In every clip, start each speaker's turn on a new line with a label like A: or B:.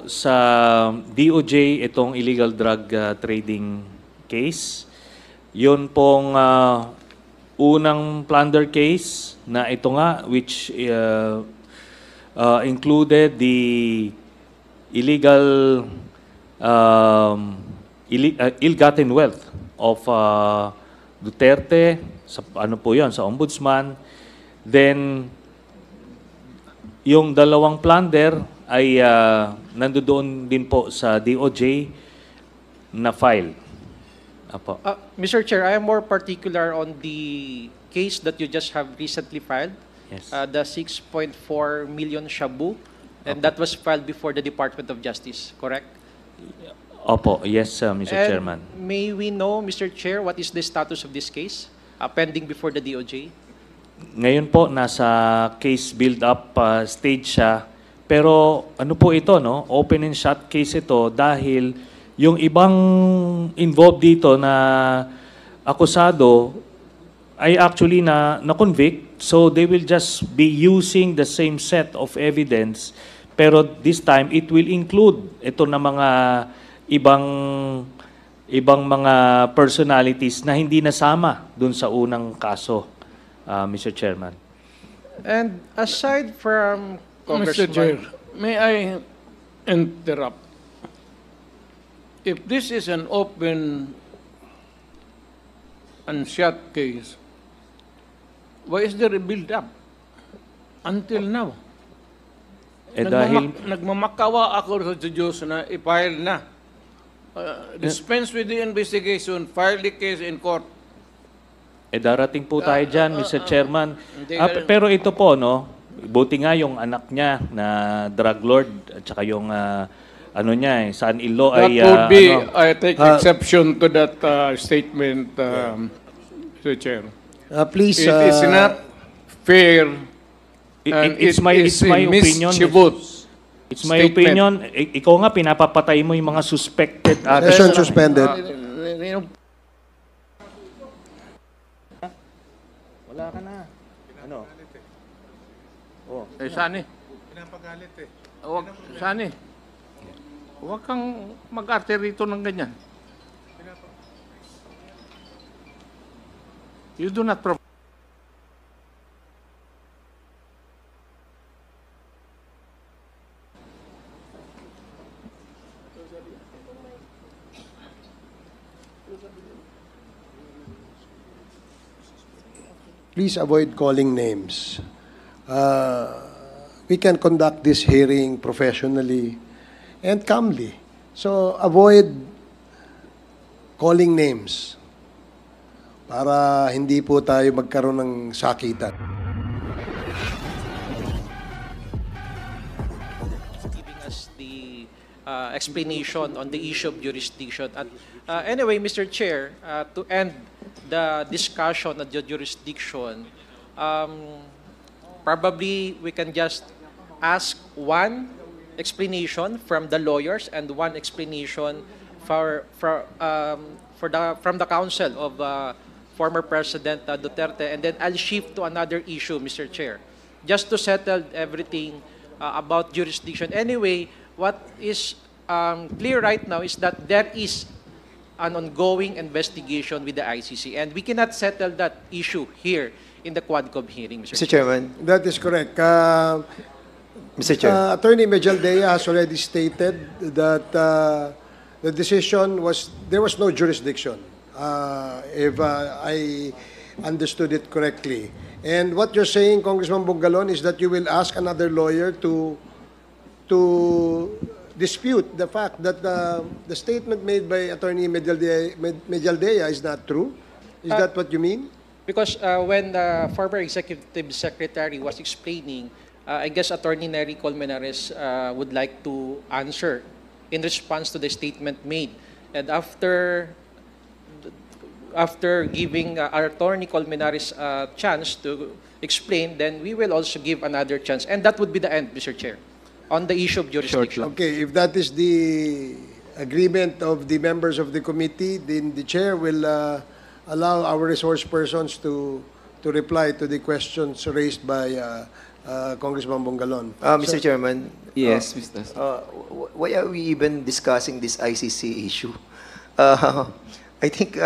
A: sa DOJ itong illegal drug trading case. Yun pong unang plunder case na ito nga which included the illegal ill-gotten wealth of Duterte sa ano po 'yon sa ombudsman. Then yung dalawang plunder ay nandoon din po sa DOJ na file. Apo.
B: Mr. Chair, I am more particular on the case that you just have recently filed,
A: Yes.
B: the 6.4 million shabu, and that was filed before the Department of Justice, correct?
A: Opo, yes, Mr.
B: And
A: Chairman.
B: may we know, Mr. Chair, what is the status of this case pending before the DOJ?
A: Ngayon po nasa case build-up stage siya. Pero ano po ito, no? Open and shut case ito dahil yung ibang involved dito na akusado ay actually na-convict. So they will just be using the same set of evidence. Pero this time, it will include ito na mga ibang mga personalities na hindi nasama dun sa unang kaso, Mr. Chairman.
B: And aside from
C: Mr. Chair,
B: Congressman...
C: may I interrupt? If this is an open and shut case, why is there a build-up until now?
A: Dahil
C: Nagmamakawa ako sa Diyos na i-file na. Dispense with the investigation, file the case in court.
A: darating po tayo dyan, Mr. Chairman.
C: Hindi
A: Pero ito po, no, buti nga yung anak niya na drug lord at saka yung ano niya, son-in-law
C: That
A: ay
C: would be,
A: ano,
C: I take exception to that statement, Mr. Chair.
D: Please,
C: It is not fair and
A: it's
C: it
A: my
C: is a
A: opinion.
C: mischievous
A: It's my
C: statement.
A: opinion. Ikaw nga pinapapatay mo yung mga suspected
D: session suspended.
A: Wala ka na. Ano? Oh.
C: Sani. Pinapagalit Huwag, Sani. Huwag kang mag-arte rito ng ganyan. You do not provide.
D: Please avoid calling names. We can conduct this hearing professionally and calmly. So avoid calling names para hindi po tayo magkaroon ng sakitan.
B: Giving us the explanation on the issue of jurisdiction. At anyway, Mr. Chair, to end the discussion on the jurisdiction, probably we can just ask one explanation from the lawyers and one explanation from the counsel of former President Duterte, and then I'll shift to another issue, Mr. Chair, just to settle everything about jurisdiction. Anyway, what is clear right now is that there is an ongoing investigation with the ICC, and we cannot settle that issue here in the Quadcom hearing, Mr.
E: Mr. Chairman,
D: That is correct.
E: Mr. Chair.
D: Attorney Mejaldea has already stated that the decision was, there was no jurisdiction, if I understood it correctly. And what you're saying, Congressman Bungalon, is that you will ask another lawyer to dispute the fact that the statement made by Attorney Mejaldea is not true? Is that what you mean?
B: Because when the former executive secretary was explaining, I guess Attorney Nery Colmenares would like to answer in response to the statement made. And after giving Attorney Colmenares a chance to explain, then we will also give another chance. And that would be the end, Mr. Chair, on the issue of jurisdiction.
D: Okay, if that is the agreement of the members of the committee, then the chair will allow our resource persons to reply to the questions raised by Congressman Bongalon.
E: Mr. Chairman.
F: Yes, Mr.
E: Why are we even discussing this ICC issue? I think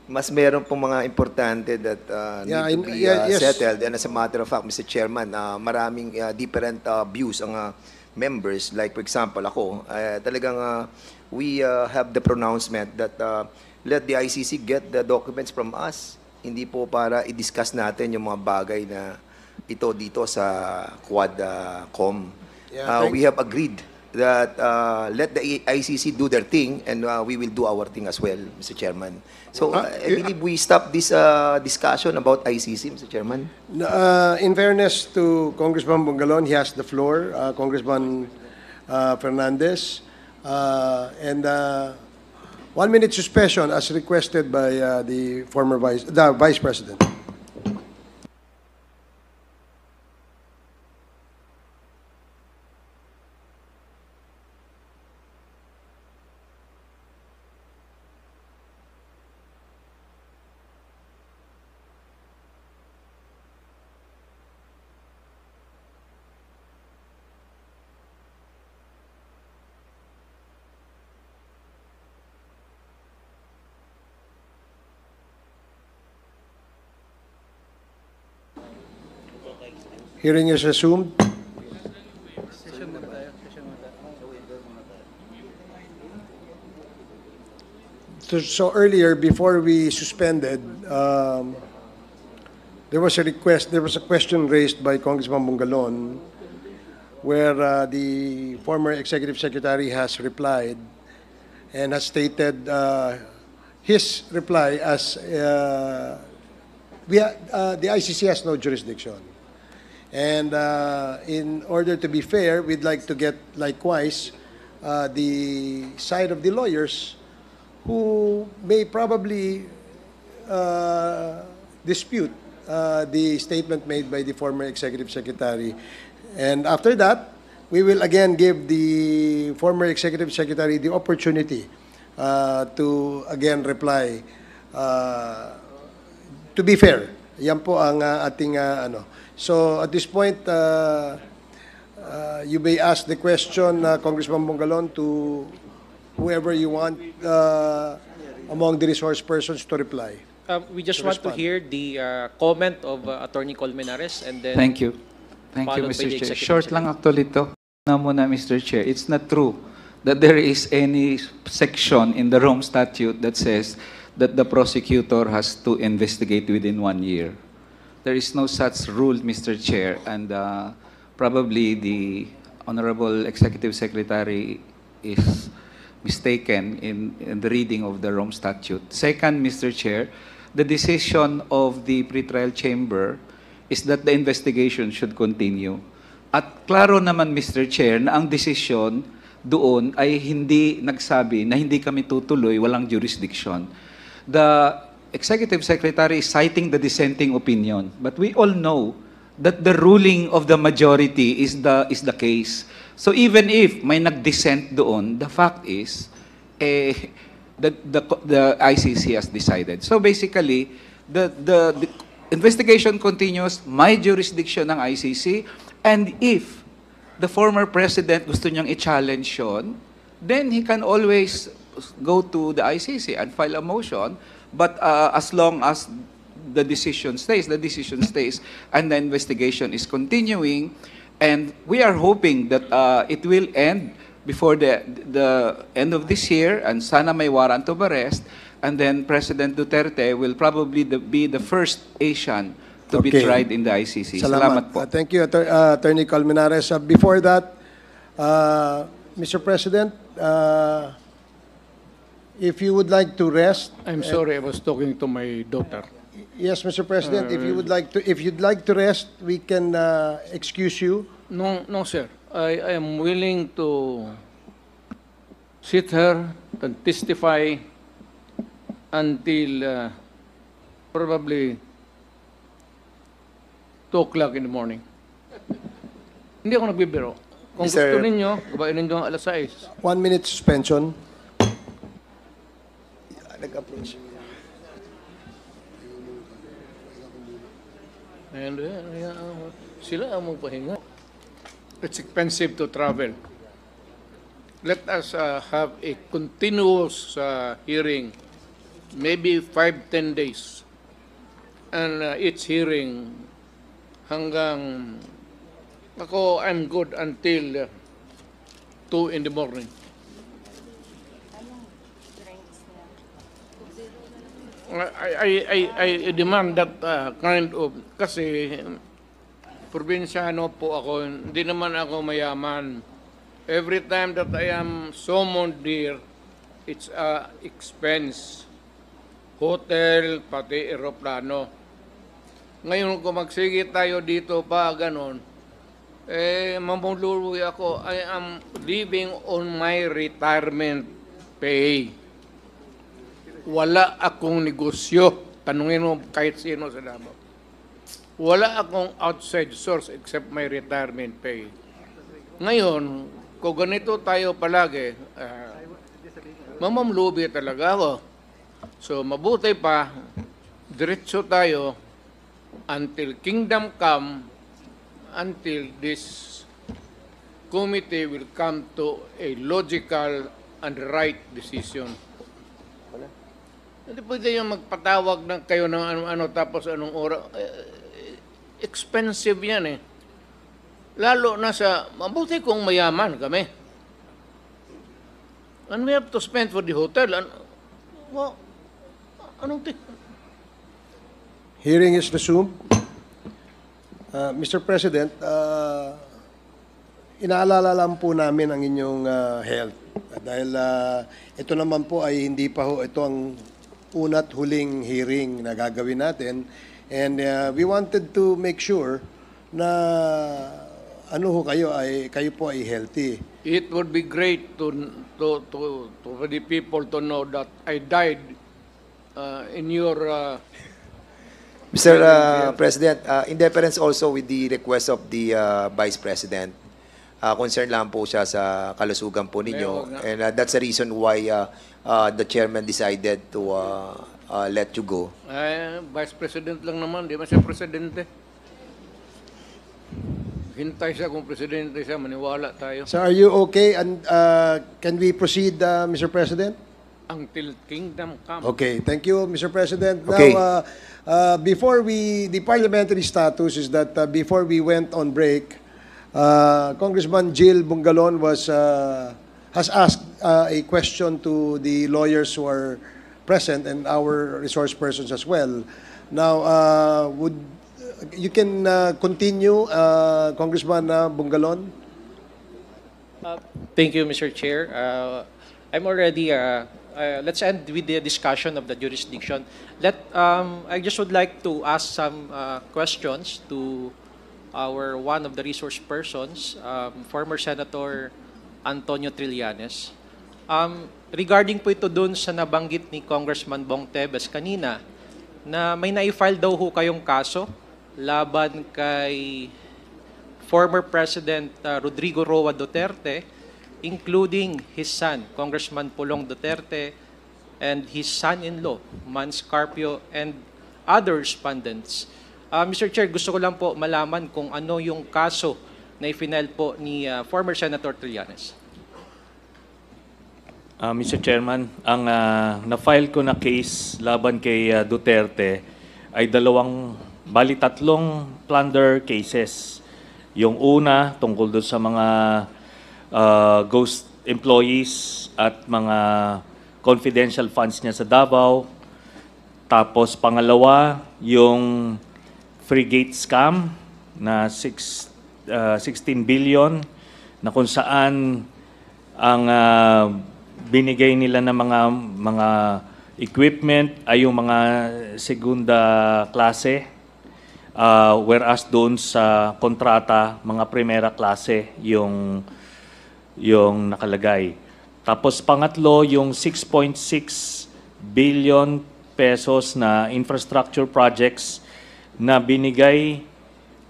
E: mas meron pong mga importante that need to be
D: yes.
E: settled. And as a matter of fact, Mr. Chairman, maraming different views ang members. Like for example, ako, talagang we have the pronouncement that let the ICC get the documents from us. Hindi po para i-discuss natin yung mga bagay na ito dito sa Quadcom. We have agreed that let the ICC do their thing and we will do our thing as well, Mr. Chairman. So I believe we stop this discussion about ICC, Mr. Chairman.
D: In fairness to Congressman Bongalon, he has the floor. Congressman Fernandez. And 1 minute suspension as requested by the Vice President. Hearing is resumed. So earlier, before we suspended, there was a question raised by Congressman Bongalon, where the former executive secretary has replied and has stated his reply as the ICC has no jurisdiction. And in order to be fair, we'd like to get likewise the side of the lawyers who may probably dispute the statement made by the former executive secretary. And after that, we will again give the former executive secretary the opportunity to again reply. To be fair, yan po ang ating ano. So at this point, you may ask the question, Congressman Bongalon, to whoever you want among the resource persons to reply.
B: We just want to hear the comment of Attorney Colmenares and then
F: Thank you. Thank you,
B: followed by
F: Mr.
B: the
F: Chair.
B: Executive
F: Short lang actually to. Na muna, Mr. Chair. It's not true that there is any section in the Rome Statute that says that the prosecutor has to investigate within 1 year. There is no such rule, Mr. Chair, and probably the Honorable Executive Secretary is mistaken in the reading of the Rome Statute. Second, Mr. Chair, the decision of the pretrial chamber is that the investigation should continue. At klaro naman, Mr. Chair, na ang desisyon doon ay hindi nagsabi na hindi kami tutuloy, walang jurisdiction. The Executive Secretary is citing the dissenting opinion, but we all know that the ruling of the majority is the case. So even if may nag-dissent doon, the fact is the ICC has decided. So basically, the investigation continues, may jurisdiction ng ICC, and if the former president gusto niyang i-challenge yun, then he can always go to the ICC and file a motion. But as long as the decision stays, and the investigation is continuing, and we are hoping that it will end before the end of this year, and sana may warrant of arrest, and then President Duterte will probably be the first Asian to be tried in the ICC. Salamat po.
D: Thank you, Attorney Colmenares. Before that, Mr. President, if you would like to rest.
C: I'm sorry, I was talking to my daughter.
D: Yes, Mr. President, if you'd like to rest, we can excuse you.
C: No, sir. I am willing to sit here and testify until probably 2 o'clock in the morning. Hindi ako nagbibiro. Kung gusto ninyo, gabain ninyo ang alas 6.
D: 1 minute suspension. Nag-approach.
C: And, Sila ang magpahinga. It's expensive to travel. Let us have a continuous hearing, maybe 5-10 days. And each hearing hanggang ako, I'm good until 2 in the morning. I demand that kind of, kasi probinsyano po ako, hindi naman ako mayaman. Every time that I am summoned here, it's a expense. Hotel, pati aeroplano. Ngayon kung magsige tayo dito pa, ganon, mamuluwi ako. I am living on my retirement pay. Wala akong negosyo. Tanungin mo kahit sino sa Davao. Wala akong outside source except my retirement pay. Ngayon, kung ganito tayo palagi, mamamlubi talaga ako. So, mabuti pa, diretso tayo until kingdom come, until this committee will come to a logical and right decision. Hindi pwede yung magpatawag ng kayo ng ano-ano tapos anong oras. Expensive yan eh. Lalo na sa, mabuti kung mayaman kami. And we have to spend for the hotel. Well, anong
D: Hearing is resumed. Mr. President, inaalala lang po namin ang inyong health. Dahil ito naman po ay hindi pa ho, ito ang una't huling hearing na gagawin natin. And we wanted to make sure na ano ho kayo po ay healthy.
C: It would be great to for the people to know that I died in your
E: Mr. President, in deference also with the request of the Vice President, concerned lang po siya sa kalusugan po ninyo. And that's the reason why the chairman decided to let you go.
C: Vice President lang naman, di ba siya presidente? Hintay siya kung presidente siya, maniwala tayo.
D: So are you okay? And can we proceed, Mr. President?
C: Until kingdom come.
D: Okay, thank you, Mr. President.
E: Okay.
D: Now, the parliamentary status is that before we went on break, Congressman Jill Bungalon has asked a question to the lawyers who are present and our resource persons as well. Now, you can continue, Congressman Bungalon.
B: Thank you, Mr. Chair. I'm already, let's end with the discussion of the jurisdiction. I just would like to ask some questions to one of the resource persons, former Senator Antonio Trillanes. Regarding po ito dun sa nabanggit ni Congressman Bong Tebes kanina, na may na-file daw ho kayong kaso laban kay former President Rodrigo Roa Duterte, including his son, Congressman Pulong Duterte, and his son-in-law, Mans Carpio, and other respondents. Mr. Chair, gusto ko lang po malaman kung ano yung kaso na i-file po ni former Senator Trillanes.
A: Mr. Chairman, ang na-file ko na case laban kay Duterte ay tatlong plunder cases. Yung una, tungkol doon sa mga ghost employees at mga confidential funds niya sa Davao. Tapos pangalawa, yung frigate scam na 16 billion na kung saan ang binigay nila ng mga equipment ay yung mga segunda klase, whereas doon sa kontrata, mga primera klase yung nakalagay. Tapos pangatlo, yung 6.6 billion pesos na infrastructure projects na binigay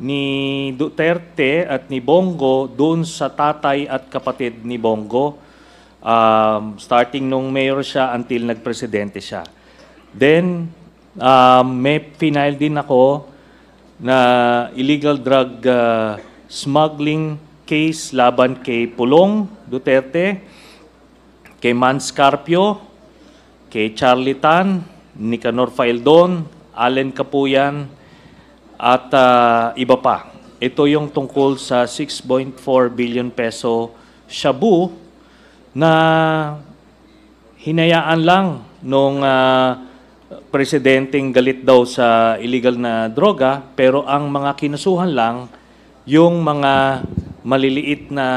A: ni Duterte at ni Bongo doon sa tatay at kapatid ni Bongo, starting nung mayor siya until nagpresidente siya. Then, may final din ako na illegal drug smuggling case laban kay Pulong Duterte, kay Mans Carpio, kay Charlie Tan, Nicanor Faildon, Allen Capuyan, at iba pa. Ito yung tungkol sa 6.4 billion peso shabu na hinayaan lang nung presidenteng galit daw sa illegal na droga, pero ang mga kinasuhan lang yung mga maliliit na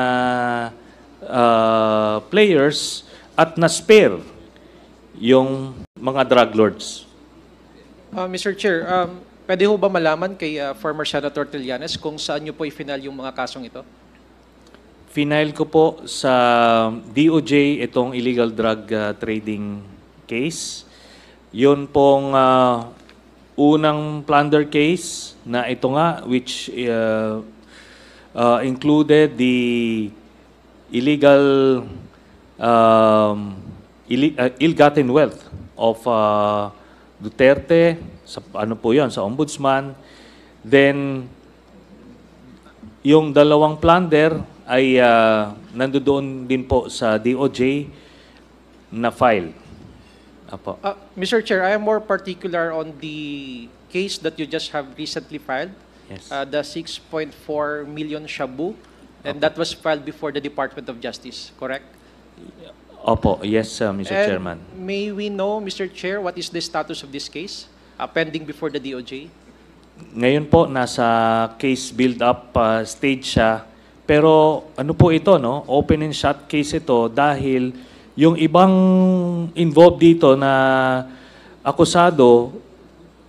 A: players at na-spare yung mga drug lords.
B: Mr. Chair, pwede ho ba malaman kay former Senator Trillanes kung saan nyo po i-final yung mga kasong ito?
A: Final ko po sa DOJ itong illegal drug trading case. Yun pong unang plunder case na ito nga, which included the illegal ill-gotten wealth of Duterte, sa ano po yun, sa ombudsman. Then, yung dalawang plunder ay nandoon din po sa DOJ na file. Apo.
B: Mr. Chair, I am more particular on the case that you just have recently filed,
A: Yes.
B: the 6.4 million shabu, and that was filed before the Department of Justice, correct?
A: Opo, yes, Mr.
B: And
A: Chairman.
B: may we know, Mr. Chair, what is the status of this case pending before the DOJ?
A: Ngayon po, nasa case build-up stage siya. Pero ano po ito, no? Open and shut case ito dahil yung ibang involved dito na akusado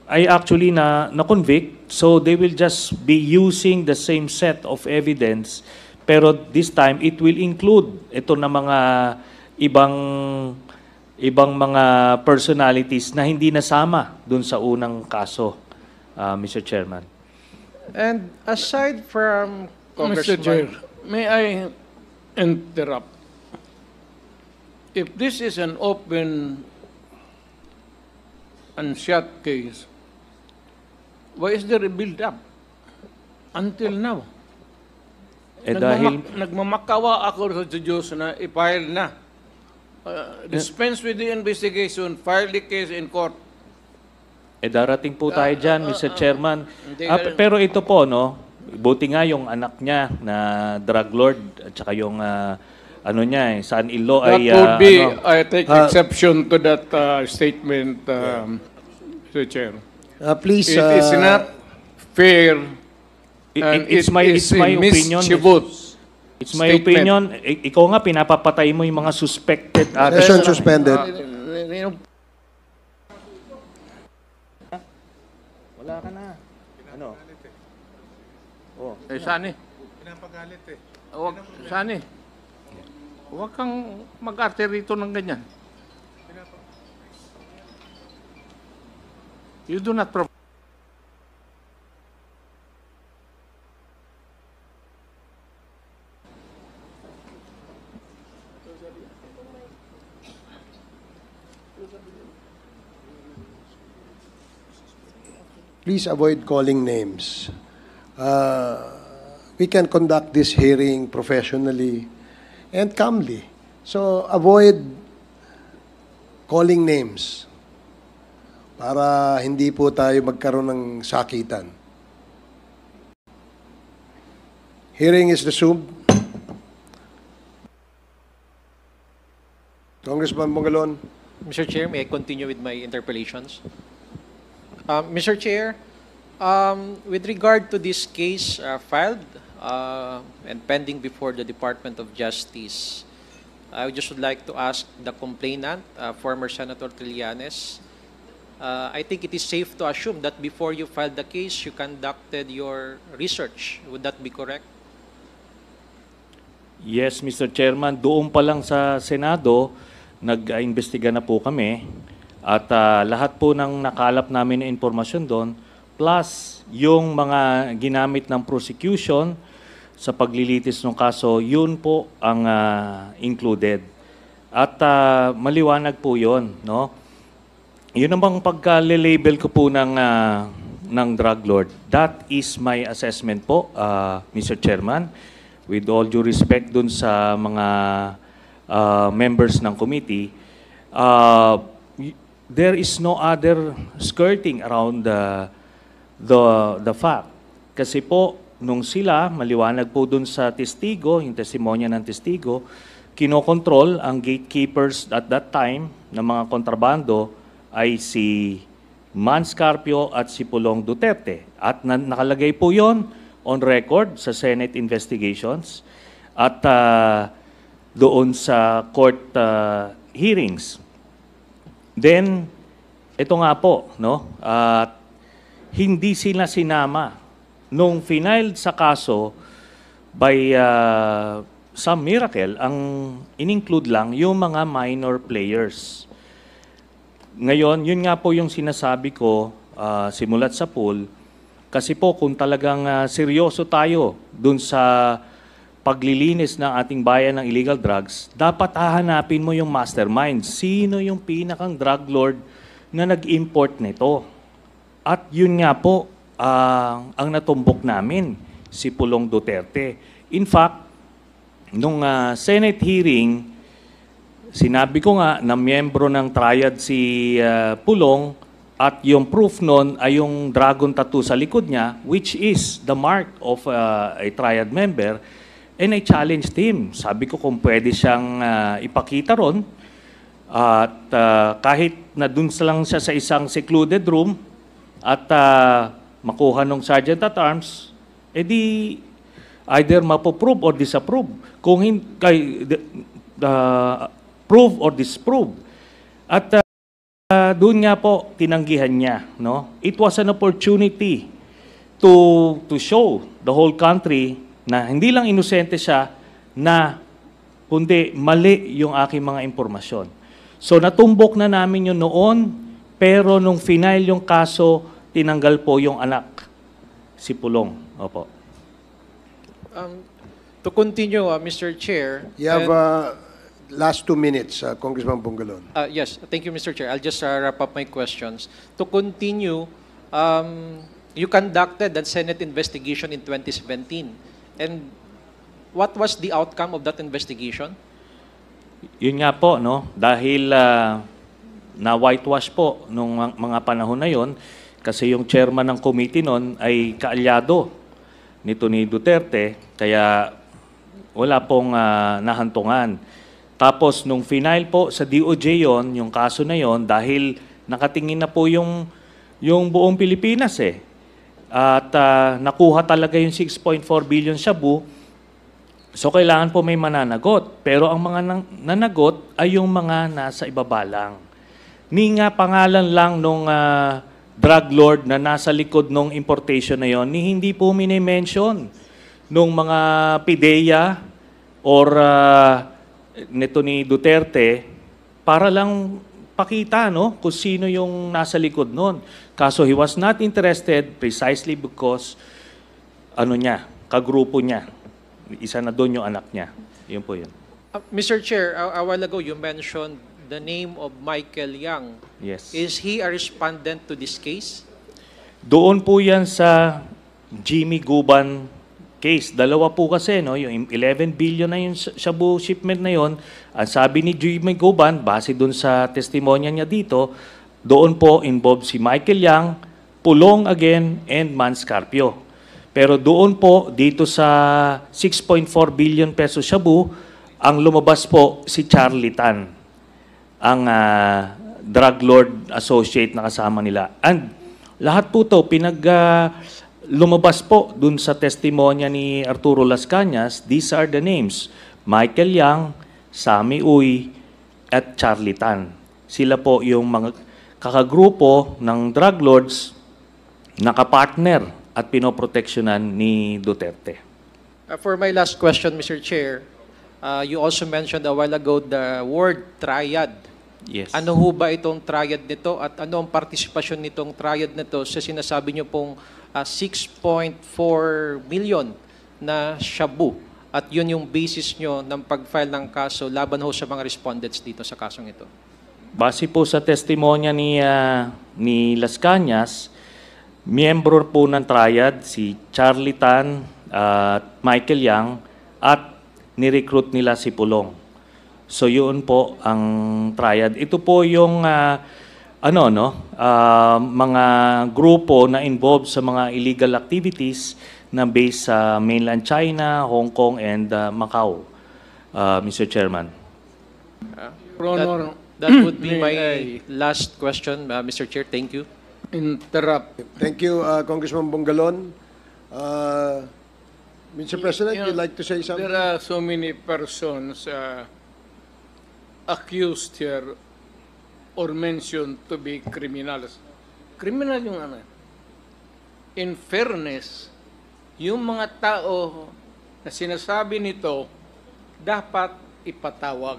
A: ay actually na-convict. So they will just be using the same set of evidence. Pero this time, it will include ito na mga ibang mga personalities na hindi nasama dun sa unang kaso, Mr. Chairman.
B: And aside from
C: Mr.
B: Congressman...
C: Chair, may I interrupt? If this is an open and shut case, why is there a build-up until now?
A: Dahil
C: Nagmamakawa ako sa Diyos na i-file na. Dispense with the investigation, file the case in court.
A: darating po tayo dyan, Mr. Chairman.
C: Hindi
A: Pero ito po, no, buti nga yung anak niya na drug lord at saka yung ano niya, son-in-law
C: That
A: ay
C: would be,
A: ano,
C: I take exception to that statement, Mr. Chair.
D: Please,
C: It is not fair. And
A: it's
C: it
A: my
C: is a
A: opinion.
C: mischievous
A: It's my
C: statement.
A: opinion. Ikaw nga pinapapatay mo yung mga suspected
D: session suspended.
A: Wala ka na. Ano?
C: Sani. Pinapagalit eh. Sani. Huwag kang mag-arte rito ng ganyan. You do not provide.
D: Please avoid calling names. We can conduct this hearing professionally and calmly. So avoid calling names para hindi po tayo magkaroon ng sakitan. Hearing is resumed. Congressman Bongalon.
B: Mr. Chair, may I continue with my interpellations? Mr. Chair, with regard to this case filed and pending before the Department of Justice, I just would like to ask the complainant, former Senator Trillanes, I think it is safe to assume that before you filed the case, you conducted your research. Would that be correct?
A: Yes, Mr. Chairman. Doon pa lang sa Senado, nag-imbestiga na po kami. At lahat po ng nakalap namin na informasyon doon, plus yung mga ginamit ng prosecution sa paglilitis ng kaso, yun po ang included. At maliwanag po yun, no? Yun namang pagka-label ko po ng ng drug lord. That is my assessment po, Mr. Chairman. With all due respect dun sa mga members ng committee, there is no other skirting around the fact. Kasi po, nung sila, maliwanag po dun sa testigo, yung testimonya ng testigo, kinokontrol ang gatekeepers at that time ng mga kontrabando ay si Mans Carpio at si Pulong Duterte. At nakalagay po yon on record sa Senate investigations at doon sa court hearings. Then, ito nga po, no? Hindi sila sinama nung final sa kaso by some miracle, ang in-include lang yung mga minor players. Ngayon, yun nga po yung sinasabi ko simulat sa pool, kasi po kung talagang seryoso tayo dun sa paglilinis ng ating bayan ng illegal drugs, dapat hahanapin mo yung mastermind. Sino yung pinakang drug lord na nag-import nito? At yun nga po, ang natumbok namin, si Pulong Duterte. In fact, nung Senate hearing, sinabi ko nga na miyembro ng triad si Pulong at yung proof nun ay yung dragon tattoo sa likod niya, which is the mark of a triad member. And I challenged him. Sabi ko kung pwede siyang ipakita ron. At kahit na dun lang siya sa isang secluded room at makuha ng Sergeant at Arms, edi either mapoprove or disapprove. Kung prove or disprove. At doon nga po tinanggihan niya, no? It was an opportunity to show the whole country na hindi lang inosente siya, na kundi mali yung aking mga impormasyon. So natumbok na namin yun noon, pero nung final yung kaso, tinanggal po yung anak, si Pulong. Opo.
B: To continue, Mr. Chair.
D: You have last 2 minutes, Congressman Bungalon.
B: Yes, thank you, Mr. Chair. I'll just wrap up my questions. To continue, you conducted that Senate investigation in 2017. And what was the outcome of that investigation?
A: Yun nga po, no? Dahil na whitewash po nung mga panahon na yon, kasi yung chairman ng committee noon ay kaalyado ni Duterte, kaya wala pong nahantungan. Tapos nung final po sa DOJ yon, yung kaso na yon, dahil nakatingin na po yung buong Pilipinas eh. At nakuha talaga yung 6.4 billion shabu, so kailangan po may mananagot. Pero ang mga nanagot ay yung mga nasa ibaba lang. Ni nga pangalan lang nung drug lord na nasa likod ng importation na yon, ni hindi po minimension nung mga PIDEA or nito ni Duterte para lang pakita, no, kung sino yung nasa likod nun. Kaso he was not interested precisely because kagrupo niya. Isa na doon yung anak niya. Yun po yun.
B: Mr. Chair, a while ago you mentioned the name of Michael Yang.
A: Yes.
B: Is he a respondent to this case?
A: Doon po yan sa Jimmy Guban case. Dalawa po kasi, no, yung 11 billion na yung shabu shipment na yon. Ang sabi ni Jimmy Guban, base doon sa testimonya niya dito, doon po involved si Michael Yang, Pulong again, and Mans Carpio. Pero doon po, dito sa 6.4 billion peso shabu, ang lumabas po si Charlie Tan, ang drug lord associate na kasama nila. And lahat po to lumabas po dun sa testimonya ni Arturo Las Cañas. These are the names: Michael Yang, Sammy Uy, at Charlie Tan. Sila po yung mga kakagrupo ng drug lords na kapartner at pinoproteksyonan ni Duterte.
B: For my last question, Mr. Chair, you also mentioned a while ago the word triad.
A: Yes.
B: Ano ho ba itong triad nito at ano ang partisipasyon nitong triad nito sa sinasabi niyo pong 6.4 million na shabu at yun yung basis nyo ng pag-file ng kaso laban ho sa mga respondents dito sa kasong ito?
A: Base po sa testimonya ni Las Cañas, miyembro po ng triad si Charlie Tan at Michael Yang at nirecruit nila si Pulong. So yun po ang triad. Ito po yung mga grupo na involved sa mga illegal activities na based sa mainland China, Hong Kong, and Macau, Mr. Chairman.
C: Your Honor,
B: That would be
C: may
B: my
C: I
B: last question, Mr. Chair. Thank you.
C: interrupt.
D: Thank you, Congressman Bongalon. Mr. President,
C: You know,
D: you'd like to say something?
C: There are so many persons accused here or mentioned to be criminals. Criminal yung ano. In fairness, yung mga tao na sinasabi nito, dapat ipatawag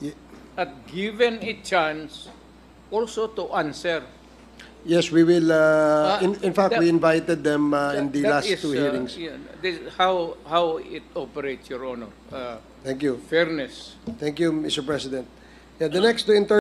D: Ye-
C: at given a chance also to answer.
D: Yes, we will. In fact,
C: that-
D: we invited them in the
C: That
D: last
C: is,
D: two hearings.
C: yeah, this is how it operates, Your Honor.
D: Thank you.
C: Fairness.
D: Thank you, Mr. President. Yeah, the next to inter